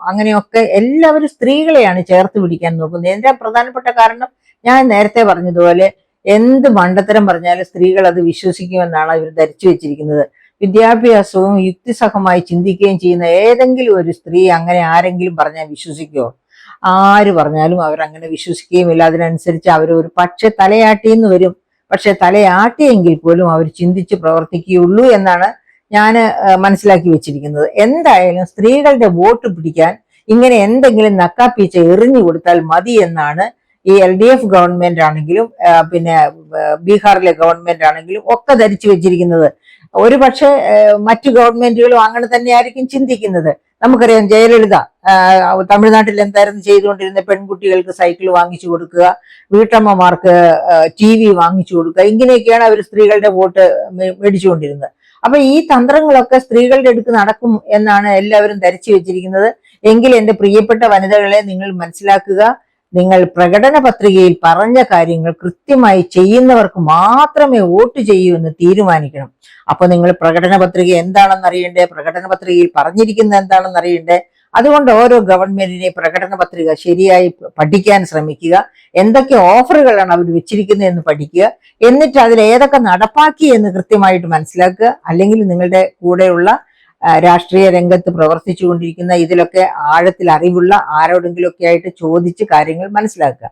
അങ്ങനെയൊക്കെ എല്ലാവരും സ്ത്രീകളെയാണ് ചേർത്ത് പിടിക്കാൻ നോക്കുന്നത്. എന്റെ പ്രധാനപ്പെട്ട കാരണം ഞാൻ നേരത്തെ പറഞ്ഞതുപോലെ എന്ത് മണ്ടത്തരം പറഞ്ഞാലും സ്ത്രീകൾ അത് വിശ്വസിക്കുമെന്നാണ് ഇവർ ധരിച്ചു വെച്ചിരിക്കുന്നത്. വിദ്യാഭ്യാസവും യുക്തിസഹമായി ചിന്തിക്കുകയും ചെയ്യുന്ന ഏതെങ്കിലും ഒരു സ്ത്രീ അങ്ങനെ ആരെങ്കിലും പറഞ്ഞാൽ വിശ്വസിക്കുമോ? ആര് പറഞ്ഞാലും അവരങ്ങനെ വിശ്വസിക്കുകയുമില്ല. അതിനനുസരിച്ച് അവർ ഒരു പക്ഷെ തലയാട്ടിന്ന് വരും. പക്ഷെ തലയാട്ടിയെങ്കിൽ പോലും അവർ ചിന്തിച്ച് പ്രവർത്തിക്കുകയുള്ളൂ എന്നാണ് ഞാൻ മനസ്സിലാക്കി വെച്ചിരിക്കുന്നത്. എന്തായാലും സ്ത്രീകളുടെ വോട്ട് പിടിക്കാൻ ഇങ്ങനെ എന്തെങ്കിലും നക്കാപ്പീച്ച എറിഞ്ഞു കൊടുത്താൽ മതി എന്നാണ് ഈ LDF ഗവൺമെന്റ് ആണെങ്കിലും പിന്നെ ബീഹാറിലെ ഗവൺമെന്റ് ആണെങ്കിലും ഒക്കെ ധരിച്ചു വെച്ചിരിക്കുന്നത്. ഒരു പക്ഷെ മറ്റു ഗവൺമെന്റുകളും അങ്ങനെ തന്നെയായിരിക്കും ചിന്തിക്കുന്നത്. നമുക്കറിയാം ജയലളിത തമിഴ്നാട്ടിൽ എന്തായിരുന്നു ചെയ്തുകൊണ്ടിരുന്ന, പെൺകുട്ടികൾക്ക് സൈക്കിൾ വാങ്ങിച്ചു കൊടുക്കുക, വീട്ടമ്മമാർക്ക് TV വാങ്ങിച്ചു കൊടുക്കുക, ഇങ്ങനെയൊക്കെയാണ് അവർ സ്ത്രീകളുടെ വോട്ട് മേടിച്ചുകൊണ്ടിരുന്നത്. അപ്പൊ ഈ തന്ത്രങ്ങളൊക്കെ സ്ത്രീകളുടെ അടുത്ത് നടക്കും എന്നാണ് എല്ലാവരും ധരിച്ചു വെച്ചിരിക്കുന്നത്. എങ്കിൽ എന്റെ പ്രിയപ്പെട്ട വനിതകളെ, നിങ്ങൾ മനസ്സിലാക്കുക, നിങ്ങൾ പ്രകടന പത്രികയിൽ പറഞ്ഞ കാര്യങ്ങൾ കൃത്യമായി ചെയ്യുന്നവർക്ക് മാത്രമേ വോട്ട് ചെയ്യൂ എന്ന് തീരുമാനിക്കണം. അപ്പൊ നിങ്ങൾ പ്രകടന പത്രിക എന്താണെന്ന് അറിയണ്ടേ, പ്രകടന പത്രികയിൽ പറഞ്ഞിരിക്കുന്നത് എന്താണെന്ന് അറിയണ്ടേ. അതുകൊണ്ട് ഓരോ ഗവൺമെന്റിനെ പ്രകടന പത്രിക ശരിയായി പഠിക്കാൻ ശ്രമിക്കുക. എന്തൊക്കെ ഓഫറുകളാണ് അവർ വെച്ചിരിക്കുന്നത് എന്ന് പഠിക്കുക. എന്നിട്ട് അതിൽ ഏതൊക്കെ നടപ്പാക്കി എന്ന് കൃത്യമായിട്ട് മനസ്സിലാക്കുക. അല്ലെങ്കിൽ നിങ്ങളുടെ കൂടെയുള്ള രാഷ്ട്രീയ രംഗത്ത് പ്രവർത്തിച്ചു കൊണ്ടിരിക്കുന്ന ഇതിലൊക്കെ ആഴത്തിൽ അറിവുള്ള ആരോടെങ്കിലുമൊക്കെ ആയിട്ട് ചോദിച്ച് കാര്യങ്ങൾ മനസ്സിലാക്കുക.